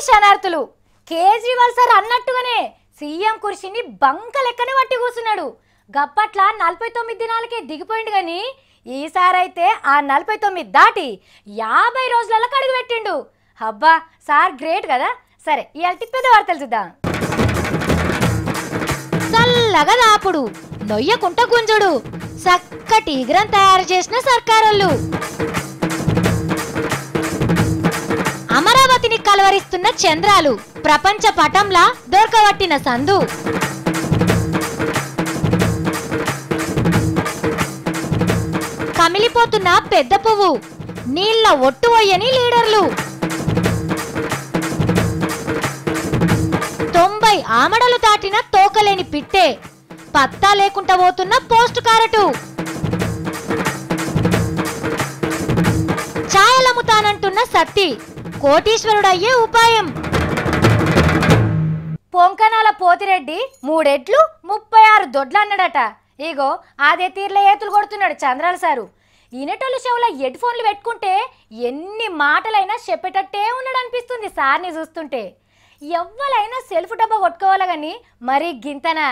శనార్థులు Kejriwal sir అన్నట్టుగానే CM కుర్చీని బంక లెక్కనే పట్టి కూర్చున్నాడు. గప్పట్ల 49 దినాలకే దిగిపోయిండు గాని ఈసారి అయితే ఆ 49 దాటి 50 రోజులలో కడుగు పెట్టిండు. అబ్బా సార్ గ్రేట్ కదా. సరే ఇవాళ పెద్ద వార్తలు చూద్దాం. చల్లగా దాపుడు నొయ్యకుంట గుంజుడు చక్కటి ఈగ్రం తయారు చేసిన సర్కారోళ్ళు. అమరావతిని కలవరిస్తున్న చంద్రాలు ప్రపంచ పటంలా దొరకబట్టిన సందు. కమిలిపోతున్న పెద్ద పువ్వు నీళ్ళ ఒట్టు పోయని లీడర్లు. 90 ఆమడలు దాటిన తోకలేని పిట్టే పత్తా లేకుండా పోతున్న పోస్ట్ కారటు. ఛాయలముతానంటున్న సత్తి కోటీశ్వరుడయ్యే ఉపాయం. పొంకనాల పోతిరెడ్డి 3 ఎడ్లు 36 దొడ్లు అన్నాడట. ఇగో అదే తీర్ల ఏతులు కొడుతున్నాడు చంద్రాల సారు. ఈనటోళ్ళు చెవుల హెడ్ ఫోన్లు పెట్టుకుంటే ఎన్ని మాటలైనా చెప్పేటట్టే ఉన్నాడు అనిపిస్తుంది సార్ని చూస్తుంటే. ఎవ్వలైనా సెల్ఫ్ డబ్బా కొట్టుకోవాలి కానీ మరీ గింతనా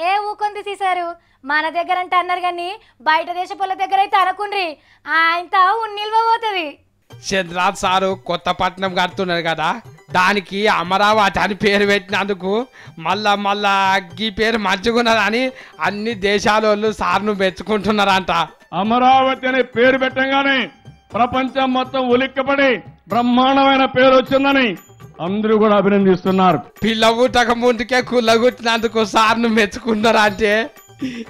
ఏ ఊకొంది తీశారు. మన దగ్గర అంటే అన్నారు కానీ బయట దేశపుల దగ్గర అయితే అనుకుండ్రి ఆయనతో నిల్వబోతుంది. చంద్రనాథ్ సారు కొత్తపట్నం కడుతున్నారు కదా, దానికి అమరావతి అని పేరు పెట్టినందుకు మళ్ళా ఈ పేరు మంచిగున్నదని అన్ని దేశాల వాళ్ళు సార్ను మెచ్చుకుంటున్నారంట. అమరావతి అనే పేరు పెట్టంగానే ప్రపంచం మొత్తం ఉలిక్కపడి బ్రహ్మాండమైన పేరు వచ్చిందని అందరూ కూడా అభినందిస్తున్నారు. పిల్ల పుట్టక ముందుకే కుల్లగుట్టినందుకు సార్ను మెచ్చుకున్నారా అంటే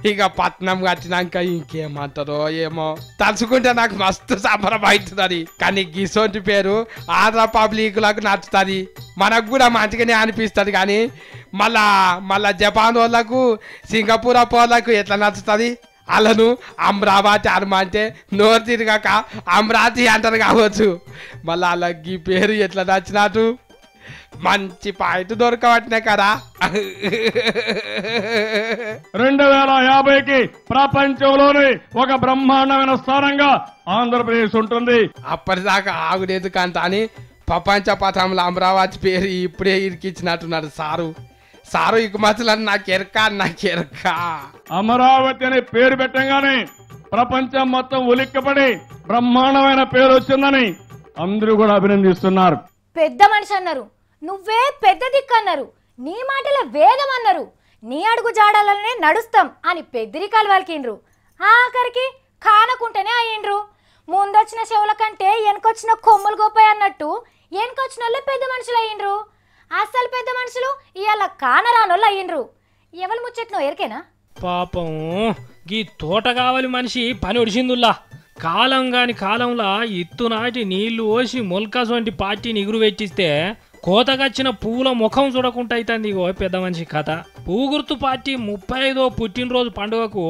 ఇక పట్నం కట్టినాక ఇంకేమంటారో ఏమో తలుచుకుంటే నాకు మస్తు సంబరం అవుతుంది. కానీ గిసోంటి పేరు ఆంధ్ర పబ్లిక్లకు నచ్చుతుంది, మనకు కూడా మంచిగానే అనిపిస్తుంది. కానీ మళ్ళా జపాన్ వాళ్ళకు సింగపూర్ వాళ్ళకు ఎట్లా నచ్చుతుంది? వాళ్ళను అమరావతి అనమంటే నోరు తిరగక అమరావతి అంటారు కావచ్చు. మళ్ళీ వాళ్ళకి పేరు ఎట్లా నచ్చినట్టు మంచి పాయింట్ దొరకబట్టినా కదా. 2050కి ప్రపంచంలోనే ఒక బ్రహ్మాండమైన స్థానంగా ఆంధ్రప్రదేశ్ ఉంటుంది. అప్పటిదాకా ఆగుడెందుకంట అని ప్రపంచ పథంలో అమరావతి పేరు ఇప్పుడే ఇరికిచ్చినట్టున్నాడు సారు ఇక మసలని నాకు ఎరక. అమరావతి అనే పేరు పెట్టంగానే ప్రపంచం మొత్తం ఉలిక్కపడి బ్రహ్మాండమైన పేరు వచ్చిందని అందరూ కూడా అభినందిస్తున్నారు. పెద్ద మనిషి అన్నారు, నువ్వే పెద్ద దిక్కు అన్నారు, నీ మాటల వేదం అన్నారు, నీ అడుగు జాడాలనే నడుస్తాం అని పెద్దరికాలు వాళ్ళకిండ్రు. ఆఖరికి కానకుంటేనే అయ్యిండ్రు. ముందొచ్చిన చెవుల కంటే వెనకొచ్చిన కొమ్ములు గొప్ప అన్నట్టు వెనకొచ్చిన వాళ్ళే పెద్ద మనుషులు అయ్యిండ్రు. అసలు పెద్ద మనుషులు ఇవాళ కానరానోళ్ళు అయ్యిండ్రు. ఎవరు ముచ్చట్నో ఎరికేనా? పాపం గీ తోట కావాలి మనిషి పని ఒడిసిందుల్లా. కాలం గాని కాలంలో ఇత్తు నాటి నీళ్లు పోసి మొల్కాస్ వంటి పార్టీని ఎగురు పెట్టిస్తే కోతగచ్చిన పువ్వుల ముఖం చూడకుండా అవుతుంది. ఇగో పెద్ద మనిషి కథ. పువ్వు గుర్తు పార్టీ 35వ పుట్టినరోజు పండుగకు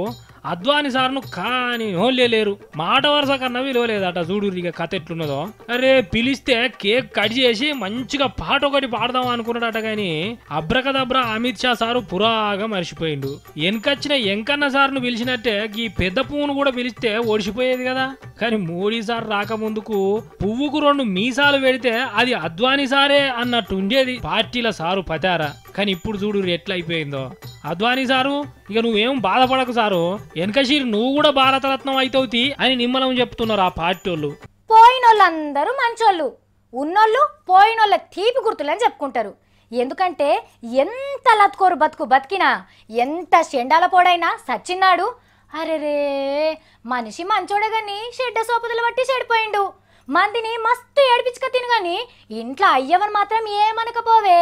అద్వాని సార్ను కాని లేరు. మాట వరుస కన్నా విలువలేదట. చూడు ఇక కథ ఎట్లున్నదో. అరే పిలిస్తే కేక్ కట్ చేసి మంచిగా పాట ఒకటి పాడదాం అనుకున్నాడట. గాని అబ్రకదబ్రా అమిత్ షా సారు పురాగా మర్చిపోయిండు. వెనకొచ్చిన ఎంకన్న సార్ను పిలిచినట్టే ఈ పెద్ద పువ్వును కూడా పిలిస్తే ఓడిసిపోయేది కదా. కానీ మోడీ సార్ రాకముందుకు పువ్వుకు 2 మీసాలు పెడితే అది అద్వాని సారే అన్నట్టు ఉండేది పార్టీల సారు పతారా. కానీ ఇప్పుడు చూడు ఎట్లా అయిపోయిందో. అద్వాని సారు ఇక నువ్వేం బాధపడకు సారు, వెనకశీరి నువ్వు కూడా భారతరత్నం అయితవుతి అని నిమ్మలం చెప్తున్నారు ఆ పార్టీ వాళ్ళు. పోయినోళ్ళందరూ మంచోళ్ళు, ఉన్నోళ్ళు పోయినోళ్ళ తీపి గుర్తులని చెప్పుకుంటారు. ఎందుకంటే ఎంత లత్కోరు బతికినా ఎంత షెండాల పోడైనా సచ్చిన్నాడు. అరెరే మనిషి మంచోడే గాని షెడ్డ సోపదలు బట్టి చెడిపోయిండు. మందిని మస్తు ఏడిపించుక తినగాని ఇంట్లో అయ్యవని మాత్రం ఏమనకపోవే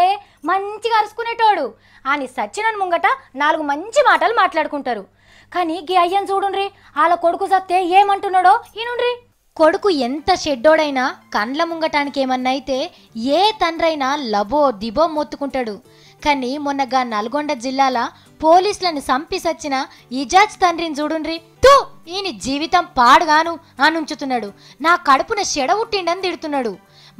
మంచిగా అరుచుకునేటోడు అని సచ్చినని ముంగట 4 మంచి మాటలు మాట్లాడుకుంటారు. కానీ గీ అయ్యని చూడుండ్రి, వాళ్ళ కొడుకు సత్తే ఏమంటున్నాడో ఈనుండ్రి. కొడుకు ఎంత షెడ్డోడైనా కండ్ల ముంగటానికి ఏమన్నా అయితే ఏ తండ్రైనా లబో దిబో మొత్తుకుంటాడు. కానీ మొన్నగా నల్గొండ జిల్లాల పోలీసులను సంపి సచ్చిన ఇజాజ్ తండ్రిని చూడుండ్రి. తూ ఈయన జీవితం పాడుగాను అనుంచుతున్నాడు. నా కడుపున చెడవుట్టిండని తిడుతున్నాడు.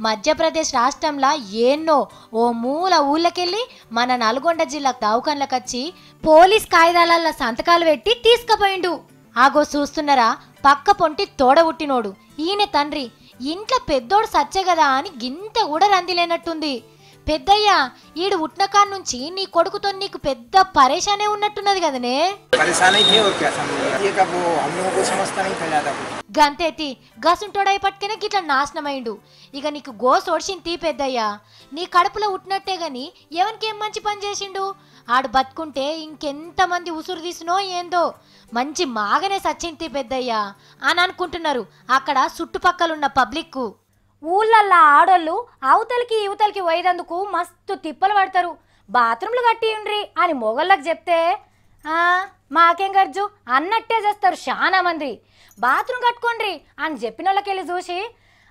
మధ్యప్రదేశ్ రాష్ట్రంలో ఎన్నో ఓ మూల ఊళ్ళకెళ్ళి మన నల్గొండ జిల్లా దవాఖానలకొచ్చి పోలీస్ కాయిదాల సంతకాలు పెట్టి తీసుకుపోయిండు. ఆగో చూస్తున్నారా, పక్క పొంటి తోడబుట్టినోడు ఈయన తండ్రి. ఇంట్లో పెద్దోడు సచ్చే కదా అని గింత కూడా రందిలేనట్టుంది. పెద్దయ్యా ఈడు ఉట్నకాన్ నుంచి నీ కొడుకుతో నీకు పెద్ద పరేషానే ఉన్నట్టున్నది కదనే. గంతేతి గసుంటోడై పట్టుకనే గిట్లా నాశనమైండు. ఇక నీకు గోస్ ఒడిసింది తీ పెద్దయ్యా. నీ కడుపులో ఉట్టినట్టే గాని ఎవరికేం మంచి పని చేసిండు. ఆడు బతుకుంటే ఇంకెంతమంది ఉసురు తీసినో ఏందో. మంచి మాగనే సచ్చింది పెద్దయ్యా అని అనుకుంటున్నారు అక్కడ చుట్టుపక్కలున్న పబ్లిక్. ఊళ్ళల్లా ఆడోళ్ళు అవతలికి యువతలకి పోయేందుకు మస్తు తిప్పలు పడతారు. బాత్రూంలు కట్టిండ్రి అని మొగళ్ళకి చెప్తే మాకేం గర్జు అన్నట్టే చేస్తారు చాలా మంది. బాత్రూమ్ కట్టుకోండ్రి అని చెప్పిన వాళ్ళకెళ్ళి చూసి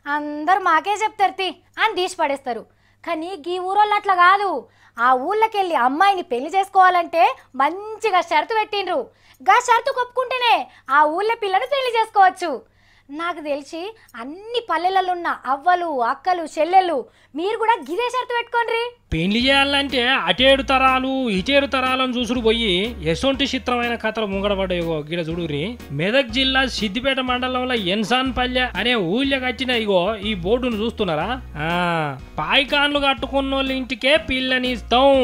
అందరు మాకే చెప్తారు తి అని తీసి పడేస్తారు. కానీ ఈ ఊరోళ్ళు అట్లా కాదు. ఆ ఊళ్ళకెళ్ళి అమ్మాయిని పెళ్లి చేసుకోవాలంటే మంచిగా షరతు పెట్టిండ్రు. గా షరతు కొప్పుకుంటేనే ఆ ఊళ్ళో పిల్లని పెళ్లి చేసుకోవచ్చు. నాకు తెలిసి అన్ని పల్లెలలో ఉన్న అవ్వలు అక్కలు చెల్లెళ్ళు మీరు కూడా గిదే షరతు పెట్టుకోండి. పెళ్లి చేయాలంటే అటేడు తరాలు ఇటేడు తరాలను చూసుడు పోయి ఎసొంటి చిత్రమైన కథలు ముంగడపడ్డాయో గిడ చూడురి. మెదక్ జిల్లా సిద్దిపేట మండలంలో ఎన్సాన్ పల్లె అనే ఊళ్ళో కట్టిన ఇగో ఈ బోర్డును చూస్తున్నారా. పాయికాన్లు కట్టుకున్నోళ్ళ ఇంటికే పిల్లనిస్తాం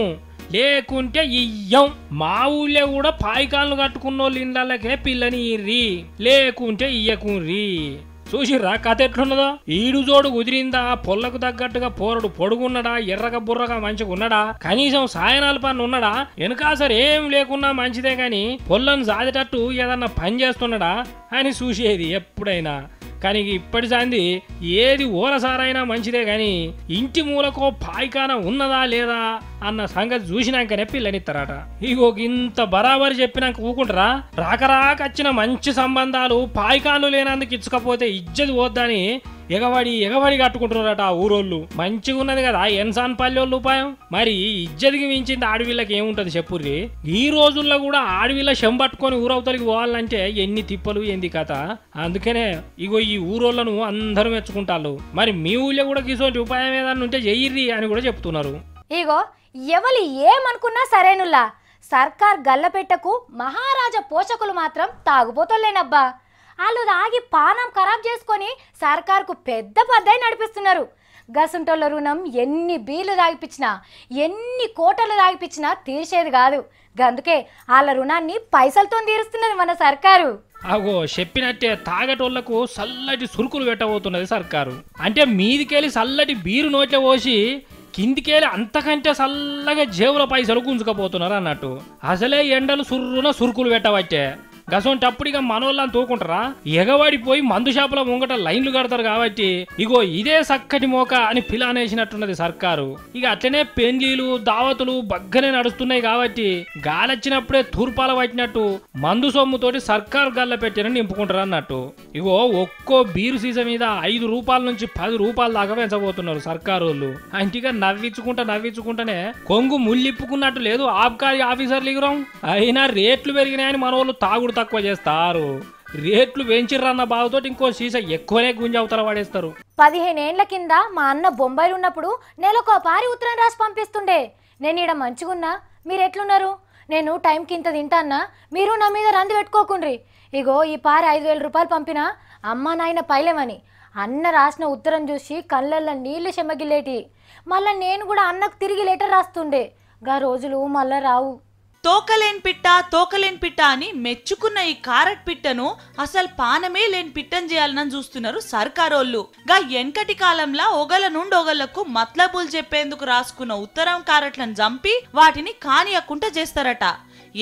లేకుంటే ఇయ్యం. మా ఊళ్ళో కూడా పాయికాన్లు కట్టుకున్నోళ్ళ ఇళ్ళకే పిల్లని ఇర్రి లేకుంటే ఇయ్యకుర్రి. చూసిర్రా కథ ఎట్లున్నదో. ఈడు జోడు కుదిరిందా, పొల్లకు తగ్గట్టుగా పోరడు పొడుగున్నాడా, ఎర్రగా బుర్రగా మంచిగా ఉన్నాడా, కనీసం సాయనాల పని ఉన్నాడా, వెనకాసరి ఏం లేకున్నా మంచిదే గాని పొల్లను సాదేటట్టు ఏదన్నా పని చేస్తున్నాడా అని చూసేది ఎప్పుడైనా. కానీ ఇప్పటి సంది ఏది ఓరసారైనా మంచిదే గాని ఇంటి మూలకో పాయికాన ఉన్నదా లేదా అన్న సంగతి చూసినాకనే పిల్లనిస్తారట. ఇగో ఇంత బరాబరి చెప్పినాక ఊకుంటారా. రాకరాకచ్చిన మంచి సంబంధాలు పాయికాన్లు లేనందుకు ఇచ్చుకపోతే ఇజ్జది పోద్దని ఎగబడి కట్టుకుంటున్నారట ఆ ఊరోళ్ళు. మంచిగా ఉన్నది కదా ఎన్సాన్ పల్లెళ్ళు ఉపాయం. మరి ఇజ్జదికి మించింది ఆడవిళ్ళకి ఏముంటది చెప్పుర్రి. ఈ రోజుల్లో కూడా ఆడవిళ్ళ చెంబట్టుకొని ఊరవతలికి పోవాలంటే ఎన్ని తిప్పలు ఏంది కథ. అందుకనే ఇగో ఈ ఊరోళ్ళను అందరూ మెచ్చుకుంటారు. మరి మీ ఊళ్ళో కూడా ఇటువంటి ఉపాయం ఏదన్నా ఉంటే చెయ్యిర్రి అని కూడా చెప్తున్నారు. ఇగో ఎవరు ఏమనుకున్నా సరేనుల్లా సర్కార్ గల్లపెట్టకు మహారాజా పోషకులు మాత్రం తాగుపోతలేనబ్బా. వాళ్ళు తాగి పానం ఖరాబ్ చేసుకొని సర్కార్కు పెద్ద పద్దాయి నడిపిస్తున్నారు. గసుంటోళ్ళ రుణం ఎన్ని బీలు తాగిపించినా ఎన్ని కోటలు తాగిపించినా తీర్చేది కాదు. అందుకే వాళ్ళ రుణాన్ని పైసలతో తీరుస్తున్నది మన సర్కారు. అగో చెప్పినట్టే తాగటోళ్లకు చల్లటి సురుకులు పెట్టబోతున్నది సర్కారు. అంటే మీదికెళ్ళి చల్లటి బీరు నోట్ల పోసి కిందికెళ్ళి అంతకంటే చల్లగా జేబుల పైసలు గుంజుకపోతున్నారు అన్నట్టు. అసలే ఎండలు సుర్రున సురుకులు పెట్టవచ్చే. గసోంటప్పుడిగా మనోళ్ళని తోకుంటారా. ఎగవాడిపోయి మందు షాపుల ముంగట లైన్లు కడతారు కాబట్టి ఇగో ఇదే చక్కటి మోక అని పిలానేసినట్టున్నది సర్కారు. ఇక అట్లనే పెండ్లీలు దావతులు బగ్గనే నడుస్తున్నాయి కాబట్టి గాలొచ్చినప్పుడే తూర్పాల పట్టినట్టు మందు సొమ్ముతోటి సర్కారు గల్ల పెట్టిన నింపుకుంటారు అన్నట్టు. ఇగో ఒక్కో బీరు సీస మీద 5 రూపాయల నుంచి 10 రూపాయల దాకా పెంచబోతున్నారు సర్కారు వాళ్ళు. అంటిగా నవ్వించుకుంటానే కొంగు ముళ్ళిప్పుకున్నట్టు లేదు ఆబ్కారీ ఆఫీసర్లు ఇగురం. అయినా రేట్లు పెరిగినాయని మనోళ్ళు తాగుడు తక్కువ చేస్తారు. రేట్లు పెంచిర్రన్న బాధతో ఇంకో సీసా ఎక్కువనే గుంజవతల పడేస్తారు. 15 ఏళ్ల కింద మా అన్న బొంబాయిలు ఉన్నప్పుడు నెలకో పారి ఉత్తరం రాసి పంపిస్తుండే. నేను ఈడ మంచిగున్నా, మీరు ఎట్లున్నారు, నేను టైంకి ఇంత తింటాన్నా, మీరు నా మీద రంది పెట్టుకోకుండ్రి. ఇగో ఈ పారి 5,000 రూపాయలు పంపినా అమ్మ నాయన పైలేమని. అన్న రాసిన ఉత్తరం చూసి కళ్ళల్లో నీళ్లు చెమ్మగిల్లేటి. మళ్ళా నేను కూడా అన్నకు తిరిగి లెటర్ రాస్తుండే. గా రోజులు మళ్ళా రావు. తోకలేని పిట్ట అని మెచ్చుకున్న ఈ కారట్ పిట్టను అసలు పానమే లేని పిట్టని చేయాలని చూస్తున్నారు సర్కారోళ్ళు. గా ఎన్కటి కాలంలో ఒగల నుండి ఒగలకు మత్లబులు చెప్పేందుకు రాసుకున్న ఉత్తరం కారట్లను చంపి వాటిని కానియకుండా చేస్తారట.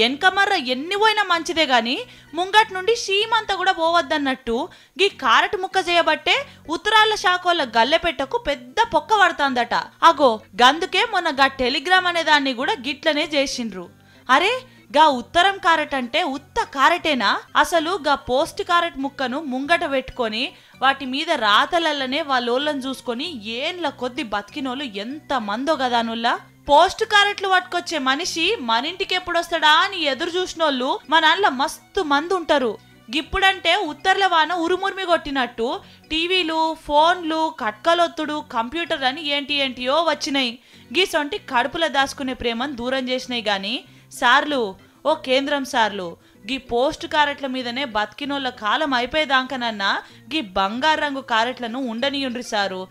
ఎన్కమర్ర ఎన్ని పోయినా మంచిదే గాని ముంగట్ నుండి షీమంతా కూడా పోవద్దన్నట్టు గీ కారట్ ముక్క చేయబట్టే ఉత్తరాల శాఖల గల్లెపెట్టకు పెద్ద పొక్క పడుతుందట. అగో గందుకే మొన్న గా టెలిగ్రామ్ అనే దాన్ని కూడా గిట్లనే చేసిండ్రు. అరే గా ఉత్తరం కారట్ అంటే ఉత్త కారటేనా? అసలు గా పోస్ట్ కారట్ ముక్కను ముంగట పెట్టుకొని వాటి మీద రాతలల్లనే వాళ్ళోళ్ళని చూసుకొని ఏండ్ల కొద్ది బతికినోళ్ళు ఎంత మందో గదానుల్లా. పోస్ట్ కారెట్లు పట్టుకొచ్చే మనిషి మన ఇంటికి ఎప్పుడొస్తాడా అని ఎదురు చూసినోళ్ళు మన మస్తు మంది ఉంటారు. గిప్పుడంటే ఉత్తర్ల వాన ఉరుమురిమి కొట్టినట్టు టీవీలు, ఫోన్లు, కట్కలొత్తుడు, కంప్యూటర్ అని ఏంటియో వచ్చినాయి. గీసొంటి కడుపుల దాచుకునే ప్రేమను దూరం చేసినాయి గాని సార్లు, ఓ కేంద్రం సార్లు, గీ పోస్ట్ కారెట్ల మీదనే బతికినోళ్ళ కాలం అయిపోయేదాకనన్నా గీ బంగారు రంగు కారెట్లను ఉండనియుండ్రి సారు,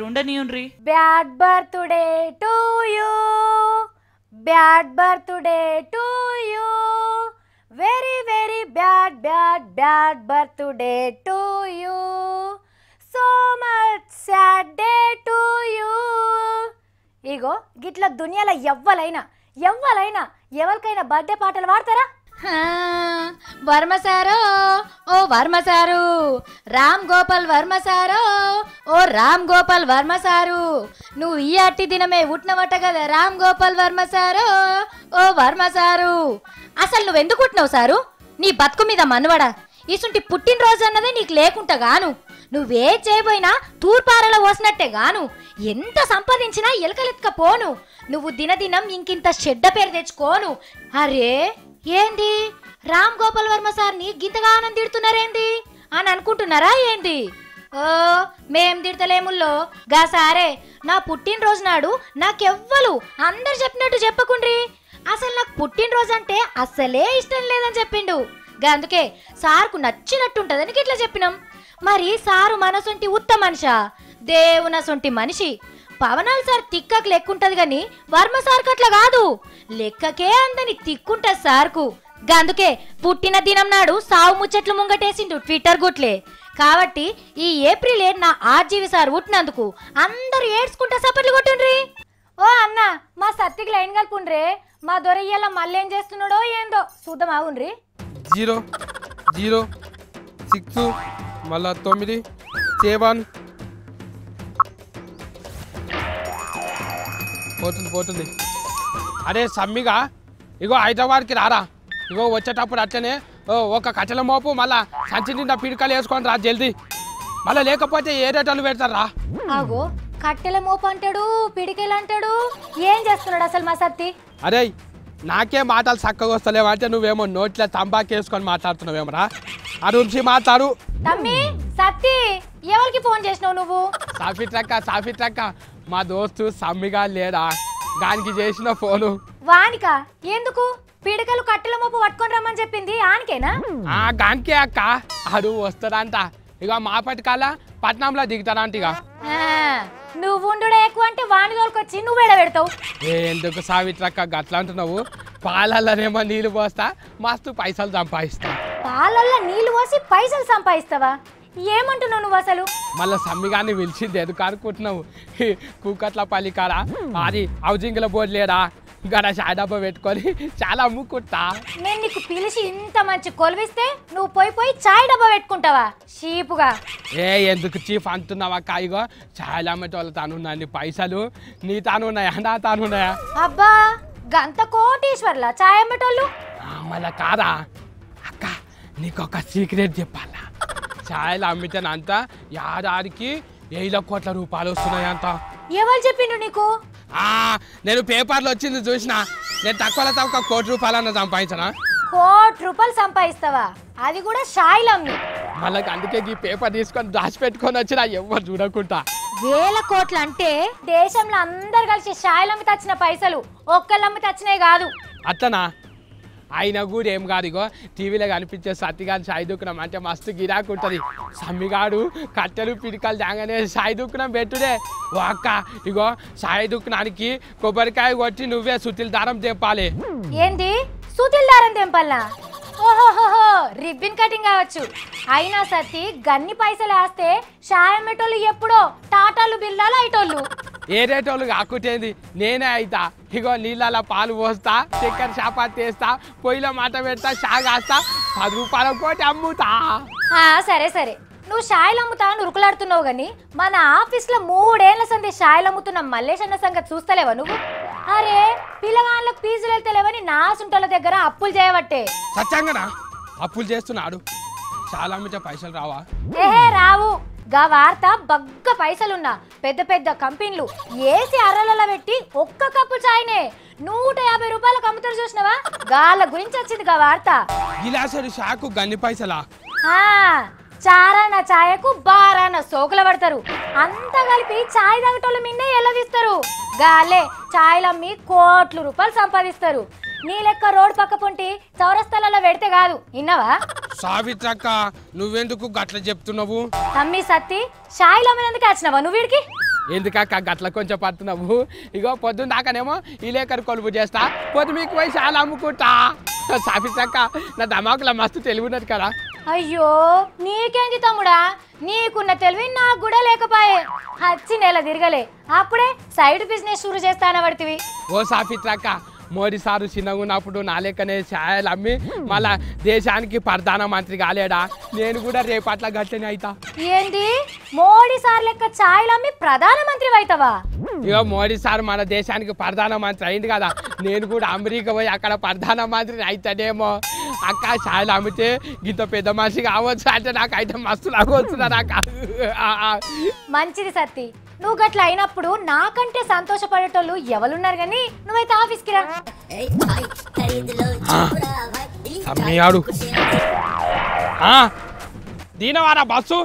ఉండనియుండ్రి. Bad birthday to you, bad birthday to you, very very bad bad bad birthday to you, so much sad day to you. ఇగో గిట్ల దునియాలో ఎవ్వలైనా ఎవరికైనా బర్త్డే పాటలు పాడతారా? వర్మ సారో ఓ వర్మ సారు, రామ్ గోపాల్ వర్మ సారో ఓ రామ్ గోపాల్ వర్మ సారు, నువ్వు ఈ అట్టి దినమే ఉట్టినవట కదా రామ్ గోపాల్ వర్మ సారో ఓ వర్మ సారు. అసలు నువ్వెందుకు ఉట్టినావు సారు? నీ బతుకు మీద మనవడా, ఇసుంటి పుట్టినరోజు అన్నదే నీకు లేకుంటా గాను, నువ్వే చేయబోయినా తూర్పారలో పోసినట్టే గాను, ఎంత సంపాదించినా ఎలకలెత్తుకపోను, నువ్వు దినదినం ఇంకింత చెడ్డ పేరు తెచ్చుకోను. అరే ఏంది రామ్ గోపాల్ వర్మ సార్ని గింతగా ఆనందిడుతున్నారేంది అని అనుకుంటున్నారా ఏంది? ఓ మేం తిడతలేముల్లో గా సారే నా పుట్టినరోజు నాడు నాకెవ్వలు అందరు చెప్పినట్టు చెప్పకుండ్రి, అసలు నాకు పుట్టినరోజు అంటే అస్సలే ఇష్టం లేదని చెప్పిండు. అందుకే సార్కు నచ్చినట్టుంటదని ఇట్లా చెప్పినాం. మరి సారు మనసొంటి ఉత్త మనిషా, దేవునసొంటి మనిషి. పవనాలు సార్ తిక్కకు లెక్కుంటది గాని వర్మ సార్కు అట్లా కాదు, లెక్కకే అందని తిక్కుంటది సార్కు. అందుకే పుట్టిన దినం నాడు సావు ముచ్చట్లు ముంగటేసిండు ట్విట్టర్ గుట్లే. కాబట్టి ఈ ఏప్రిల్ 7 నా ఆర్జీవి సార్ పుట్టినందుకు అందరూ ఏడ్చుకుంటా సపట్లు కొట్టుండ్రి. ఓ అన్న మా సత్తికి లైన్ కలుపుండ్రే, మా దొరయ్యల మళ్ళేం చేస్తున్నాడో ఏందో చూద్దాం ఆగుండ్రి. 0 0 6 మళ్ళా 9 7 పోతుంది. అరే సమ్మిగా ఇగో హైదరాబాద్కి రారా, ఇగో వచ్చేటప్పుడు అట్లనే ఒక కట్టెల మోపు మళ్ళా సంచి నిండా పిడికలు వేసుకొని రా జల్దీ, మళ్ళీ లేకపోతే ఏ రేటలు పెడతారా? ఆగో కట్టెల మోపు అంటాడు, పిడికెలు అంటాడు, ఏం చేస్తున్నాడు అసలు మా సత్తి? అరే నాకే మాటలు చక్కగా వస్తలేవంటే నువ్వేమో నోట్ల తంబాకేసుకొని మాట్లాడుతున్నావేమరా, అరుంచి మాట్లాడు. తమ్మి సత్తి ఎవరికి ఫోన్ చేసినావు నువ్వు? సాఫిట్రక్క మా దోస్తు సమ్మిగా లేడా, దానికి చేసిన ఫోను. వానికా? ఎందుకు? పిడకలు కట్టెల మోపు పట్టుకొని రమ్మని చెప్పింది ఆనికేనా? గానికే అక్క, అడు వస్తాడంట, ఇక మా పట్టుకాల పట్నంలో దిగుతాడంట. ఇక నువ్వు ఉండుడే ఎక్కువ అంటే వాని దొరికొచ్చి నువ్వేడ పెడతావు. ఎందుకు సావిత్రక్క గట్లా అంటున్నావు? పాలల్లోనేమో నీళ్ళు పోస్తా, మస్తు పైసలు సంపాదిస్తా. పాలల్లో నీళ్లు పోసి పైసలు సంపాదిస్తావా? ఏమంటున్నావు నువ్వు అసలు? మళ్ళీ సమ్మిగాన్ని పిలిచింది ఎందుకు అనుకుంటున్నావు? కూకట్ల పల్లికాడ అది హౌజింగ్ల బోర్డు లేడా, గడ చాయ్ డబ్బా పెట్టుకొని చాలా అమ్ముకుంటా. నేను నీకు పిలిచి ఇంత మంచి కొలివిస్తే నువ్వు పోయి చాయ్ డబ్బా పెట్టుకుంటావా చీపుగా? ఎందుకు చీఫ్ అంటున్నావా? ఇగో చాయ్ అమ్మేటోళ్ళు తానున్నాయి పైసలు, నీ తానున్నాయా నా తానున్నాయా? అబ్బా గంత కోటీశ్వర్లా చాయ్ అమ్మేటోళ్ళు? మళ్ళా కాదా అక్క, నీకొక సీక్రెట్ చెప్పాలా? ఛాయలు అమ్మితేనంత ఏడాదికి 1,000 కోట్ల రూపాయలు వస్తున్నాయంట. ఎవరు చెప్పిండు నీకు? నేను పేపర్లో వచ్చింది చూసిన. నేను తక్కువ తక్కువ 1 కోటి రూపాయలన్నా సంపాదించనా? 1 కోటి రూపాయలు సంపాదిస్తావా? అది కూడా షాయిలు అమ్మి. మళ్ళీ అందుకే ఈ పేపర్ తీసుకొని దాచిపెట్టుకొని వచ్చినా ఎవరు చూడకుండా. 1,000 కోట్లు అంటే దేశంలో అందరు కలిసి షాయిలు అమ్మి తెచ్చిన పైసలు, ఒక్కళ్ళు అమ్మి తెచ్చినాయి కాదు. అట్లనా? అయినా కూడా ఏం కాదు, ఇగో టీవీలో కనిపించే సత్తిగాని సాయి దుక్కునం అంటే మస్తు గిరాకు ఉంటుంది. సమ్మిగాడు కట్టెలు పిడికలు జాగానే సాయి దుక్కునం పెట్టుడే. ఓ అక్క ఇగో సాయి దుక్కునానికి కొబ్బరికాయ కొట్టి నువ్వే సుతిల్ దారం తెంపాలి. ఏంది సుతిల్ దారం తెంపాలా? ఓహోహోహో రిబ్బన్ కటింగ్ కావచ్చు. అయినా సత్తి గన్ని పైసలు వేస్తే షాయం మెటోళ్ళు ఎప్పుడో టాటాలు బిల్లాలు అయిటోళ్ళు. ఏ రేటోళ్ళు కాకుంటేంది, నేనే అయితా. ఇగో నీళ్ళ పాలు పోస్తా, చక్కెర చాపాతి వేస్తా, పొయ్యిలో మాట పెడతా, షాగాస్తా, 10 రూపాయల కోటి అమ్ముతా. సరే సరే నువ్వు షాయిలు అమ్ముతా నురుకులాడుతున్నావు గాని మన ఆఫీస్లో 3 ఏళ్ల సంది షాయిలు అమ్ముతున్న మల్లేష్ అన్న సంగతి చూస్తలేవా నువ్వు? అరే పిల్లగాళ్ళకు ఫీజులు వెళ్తలేవని నా సుంటల దగ్గర అప్పులు చేయబట్టే. సత్యంగానా అప్పులు చేస్తున్నాడు? చాలా అమ్మితే పైసలు రావా? ఏహే రావు. గా వార్త బగ్గ పైసలున్నా పెద్ద పెద్ద కంపెనీలు ఏసి అర్రలలో పెట్టి ఒక్క కప్పు చాయ్నే 150 రూపాయలకు అమ్ముతారు చూసినవా? గాళ్ళ గురించి వచ్చింది గా వార్త. గిలాసరి షాకు గన్ని పైసలా? చారాన ఛాయకు బారాన సోకులు పడతారు. అంతా కలిపి ఛాయ్ తాగటోళ్ళ మిన్నే ఎల్లవిస్తారు. గాలే ఛాయ్లమ్మి కోట్ల రూపాయలు సంపాదిస్తారు. నీ లెక్క రోడ్ పక్క పొంటి చౌరస్తాలలో పెడితే కాదు ఇన్నవా? సావిత్రక్క నువ్వెందుకు గట్ల చెప్తున్నావు? తమ్మి సత్తి షాయిలో అమ్మినందుకు వచ్చినావా నువ్వు వీడికి? ఎందుకక్క గట్ల కొంచెం పడుతున్నావు? ఇగో పొద్దున్న దాకానేమో ఈ లేకరు కొలుపు చేస్తా, పొద్దు మీకు పోయి చాలా అమ్ముకుంటా. సావిత్రక్క నా దమాకుల మస్తు తెలివి ఉన్నది కదా. అయ్యో నీకేంది తమ్ముడా, నీకున్న తెలివి నాకు కూడా లేకపోయే. హచ్చి నెల తిరగలే అప్పుడే సైడ్ బిజినెస్ షురు చేస్తానబడితివి. ఓ సావిత్రక్క మోడీ సారు చిన్నగా ఉన్నప్పుడు నా లెక్కనే ఛాయలు అమ్మి మళ్ళా దేశానికి ప్రధానమంత్రి కాలేడా? నేను కూడా రేపట్ల గట్లనే అవుతా. ఏంది మోడీ సార్ లెక్క ఛాయలు అమ్మి ప్రధానమంత్రి అవుతావా? ఇక మోడీ సార్ మన దేశానికి ప్రధానమంత్రి అయింది కదా, నేను కూడా అమెరికా పోయి అక్కడ ప్రధానమంత్రి అవుతానేమో. అక్క ఛాయలు అమ్మితే ఇంత పెద్ద మనిషి కావచ్చు అంటే నాకు అయితే మస్తు లాగొస్తుందా నాకు. మంచిది సత్తి, నువ్వు గట్ల అయినప్పుడు నాకంటే సంతోషపడేటోళ్ళు ఎవరున్నారు కానీ నువ్వైతే ఆఫీస్కి రా. అమ్మయాడు దీనవారా బస్సు?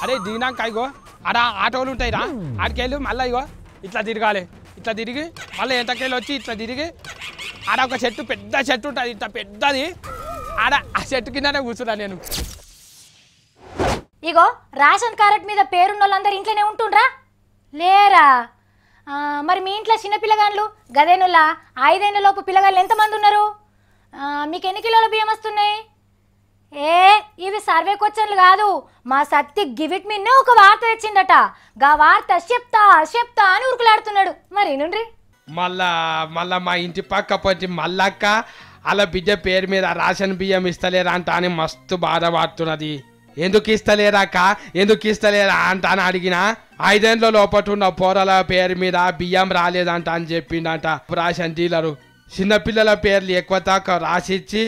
అరే దీనాక ఇగో అరా ఆటోలు ఉంటాయిరా, ఆడికెళ్ళి మళ్ళీ ఇగో ఇట్లా తిరగాలి, ఇట్లా తిరిగి మళ్ళీ ఎంతకెళ్ళి వచ్చి ఇట్లా తిరిగి ఆడ ఒక చెట్టు పెద్ద చెట్టు ఉంటుంది, ఇంత పెద్దది, ఆడ ఆ చెట్టు కిందనే కూర్చున్నా నేను. ఇగో రేషన్ కార్డ్ మీద పేరున్న వాళ్ళందరూ ఇంట్లోనే ఉంటుండ్రా లేరా? మరి మీ ఇంట్లో చిన్న పిల్లగాళ్ళు గదేనుల్లా 5 ఏళ్ల లోపు పిల్లగాళ్ళు ఎంతమంది ఉన్నారు? మీకు ఎన్ని కిలోల బియ్యం వస్తున్నాయి? ఇవి సర్వే క్వశ్చన్లు కాదు, మా సత్తి గివిట్ మిన్నే ఒక వార్త తెచ్చిండట. గా వార్త చెప్తా చెప్తా అని ఉరుకులాడుతున్నాడు. మరి నుండ్రి మళ్ళా మా ఇంటి పక్క పొంచి మల్లక్క అలా బిడ్డ పేరు మీద రేషన్ బియ్యం ఇస్తలేరా అంట అని మస్తు బాధపడుతున్నది. ఎందుకు ఇస్తలేరాక ఎందుకు ఇస్తలేరా అంట అని అడిగినా 5 ఏళ్ల లోపల ఉన్న పోరల పేరు మీద బియ్యం రాలేదంట అని చెప్పిండంట రేషన్ డీలరు. చిన్నపిల్లల పేర్లు ఎక్కువ తక్కువ రాసిచ్చి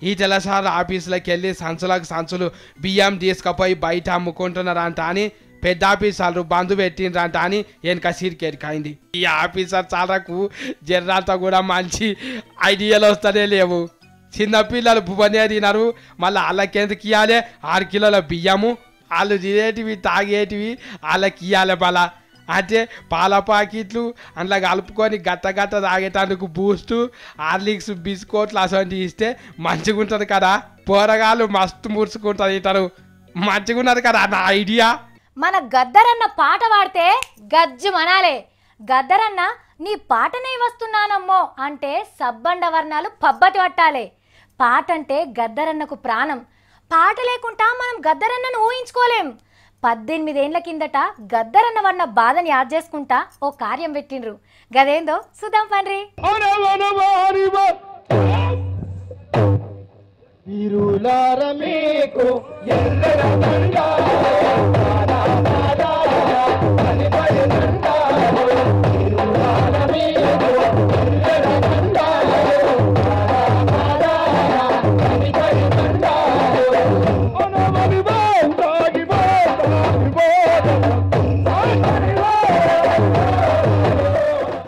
ఈ తెలసారి ఆఫీసులకు వెళ్ళి సంచులకు సంచులు బియ్యం తీసుకుపోయి బయట అమ్ముకుంటున్నారంట అని పెద్ద ఆఫీసర్లు బంధు పెట్టిండ్రంట అని వెనక సీరికెరికైంది. ఈ ఆఫీసర్ చాలకు జర్రాలతో కూడా మంచి ఐడియాలు వస్తూనే లేవు. చిన్నపిల్లలు భువనే తినరు, మళ్ళీ వాళ్ళకెందుకు ఇవ్వాలి 6 కిలోల బియ్యము? వాళ్ళు తినేటివి తాగేటివి వాళ్ళకి ఇవ్వాలి బల అంటే పాల ప్యాకెట్లు అందులో కలుపుకొని గట్ట గట్ట తాగేటందుకు బూస్టు హార్లిక్స్ బిస్కెట్లు అసలు ఇస్తే మంచిగా ఉంటుంది కదా. పోరగాళ్ళు మస్తు ముడుచుకుంటుంది ఇతను. మంచిగా ఉన్నది కదా నా ఐడియా. మన గద్దరన్న పాట పాడితే గజ్జు మనాలే. గద్దరన్న నీ పాటనే వస్తున్నానమ్మో అంటే సబ్బండ వర్ణాలు పబ్బతి పట్టాలి. పాట అంటే గద్దరన్నకు ప్రాణం. పాట లేకుండా మనం గద్దరన్నను ఊహించుకోలేం. 18 ఏళ్ల కిందట గద్దరన్న వన్న బాధని యాద్ చేసుకుంటా ఓ కార్యం పెట్టిండ్రు. గదేందో సుదాం పండ్రి.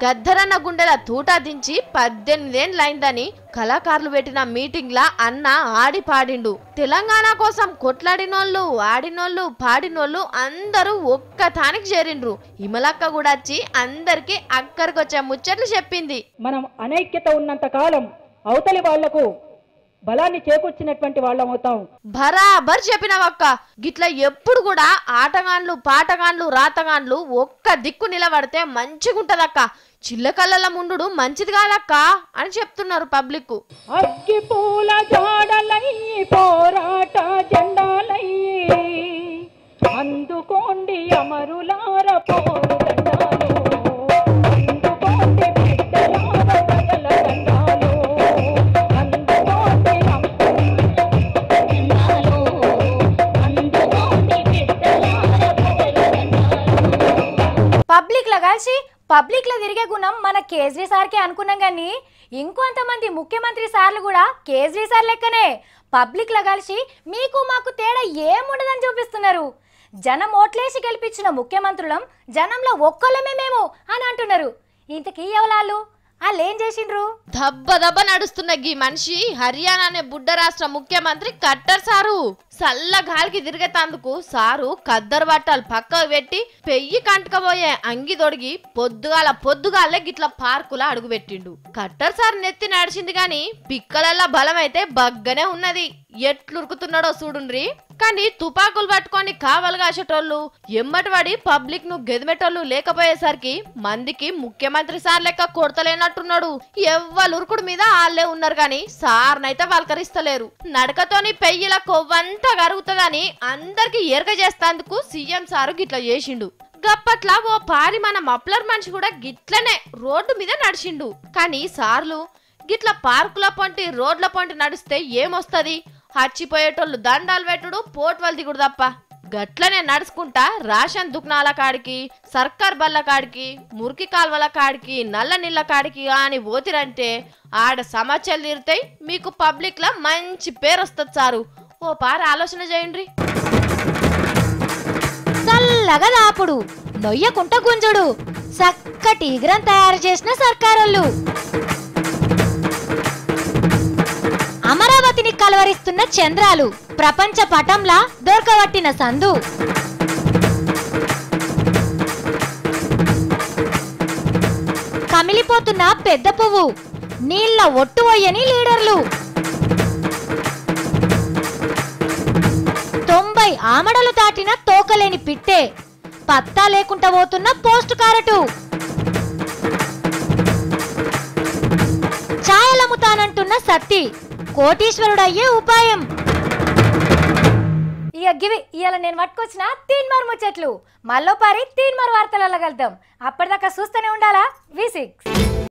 గద్దరన్న గుండెల తూటా దించి 18 ఏళ్ళైందని కళాకారులు పెట్టిన మీటింగ్ లా అన్న ఆడి పాడిండు. తెలంగాణ కోసం కొట్లాడినోళ్ళు ఆడినోళ్ళు పాడినోళ్ళు అందరూ ఒక్క తానికి చేరిండ్రు. ఇమలక్క కూడా వచ్చి అందరికి అక్కడికొచ్చే ముచ్చట్లు చెప్పింది. మనం అనైక్యత ఉన్నంత కాలం అవతలి వాళ్లకు బలాన్ని చేకూర్చినటువంటి వాళ్ళం అవుతాం. బరాబర్ చెప్పినవక్క. గిట్లా ఎప్పుడు కూడా ఆటగాండ్లు పాటగాండ్లు రాతగాండ్లు ఒక్క దిక్కు నిలబడితే మంచిగుంటదక్క. చిల్లకల్లల ముండు మంచిది కాదక్క అని చెప్తున్నారు పబ్లిక్. అగ్గి పూల జాడలయ్యి పోరాట జెండాలయ్యి అందుకోండి అమరులార పోరు దండాలు, అందుకోండి బిడ్డలార ప్రజల దండాలు, అందుకోండి దండాలు, అందుకోండి బిడ్డలార ప్రజల దండాలు. పబ్లిక్ లో కలిసి పబ్లిక్ లో తిరిగే గుణం మన కేజ్రీ సార్కే అనుకున్నాం కానీ ఇంకొంతమంది ముఖ్యమంత్రి సార్లు కూడా కేజ్రీ సార్ లెక్కనే పబ్లిక్ లో కలిసి మీకు మాకు తేడా ఏముండదని చూపిస్తున్నారు. జనం ఓట్లేసి గెలిపించిన ముఖ్యమంత్రులం జనంలో ఒక్కళ్ళమే మేము అని అంటున్నారు. ఇంతకీ ఎవలాలు వాళ్ళేం చేసిండ్రు? దబ్బ దబ్బ నడుస్తున్న గీ మనిషి హర్యానా అనే బుడ్డ రాష్ట్ర ముఖ్యమంత్రి ఖట్టర్ సారు. చల్ల గాలికి తిరిగేతందుకు సారు కద్దరు బట్టలు పక్కకు పెట్టి పెయ్యి కంటకపోయే అంగి తొడిగి పొద్దుగాలే గిట్ల పార్కులా అడుగు పెట్టిండు. ఖట్టర్ సార్ నెత్తి నడిచింది గాని పిక్కలల్లా బలం అయితే బగ్గనే ఉన్నది. ఎట్లురుకుతున్నాడో చూడుండ్రి. కానీ తుపాకులు పట్టుకొని కావలు కాసేటోళ్ళు ఎమ్మటి పడి పబ్లిక్ ను గెదిమెటోళ్ళు లేకపోయేసరికి మందికి ముఖ్యమంత్రి సార్ లెక్క కొడతలేనట్టున్నాడు. ఎవ్వలురుకుడు మీద వాళ్ళే ఉన్నారు గాని సార్నైతే వల్కరిస్తలేరు. నడకతోని పెయ్యిల కొవ్వంతా కరుగుతుందని అందరికి ఎరగ చేస్తాందుకు సీఎం సారు గిట్ల చేసిండు. గప్పట్లా ఓ పారి మన మప్లర్ మనిషి కూడా గిట్లనే రోడ్డు మీద నడిచిండు. కానీ సార్లు గిట్ల పార్కుల పొంటి రోడ్ల పొంటి నడిస్తే ఏమొస్తది? హచ్చిపోయేటోళ్ళు దండాలు పెట్టుడు పోట్వలు దిగుడు తప్ప. గట్లనే నడుచుకుంటా రేషన్ దుకాణాల కాడికి, సర్కార్ బల్ల కాడికి, మురికి కాల్వల కాడికి, నల్ల నీళ్ళ కాడికి అని పోతిరంటే ఆడ సమస్యలు తీరుతాయి. మీకు పబ్లిక్ లా మంచి పేరు వస్తుంది సారు. ఓ పారి ఆలోచన చేయండి. చల్లగా దాపుడు నొయ్యకుంట గుంజుడు చక్కటి ఇగ్రం తయారు చేసిన సర్కారోళ్ళు. అమరావతిని కలవరిస్తున్న చంద్రాలు ప్రపంచ పటంలా దొరకబట్టిన సందు. కమిలిపోతున్న పెద్ద పువ్వు నీళ్ళ ఒట్టు వయ్యని లీడర్లు. 90 ఆమడలు దాటిన తోకలేని పిట్టే పత్తా లేకుండా పోతున్న పోస్ట్ కారటు. ఛాయలమ్ముతానంటున్న సత్తి కోటీశ్వరుడయ్యే ఉపాయం. ఇక గివి ఇవాళ నేను పట్టుకొచ్చిన తీన్మార్ ముచ్చట్లు. మళ్ళీ పారి తీన్మార్ వార్తలలో కలుద్దాం. అప్పటిదాకా చూస్తూనే ఉండాలా V6.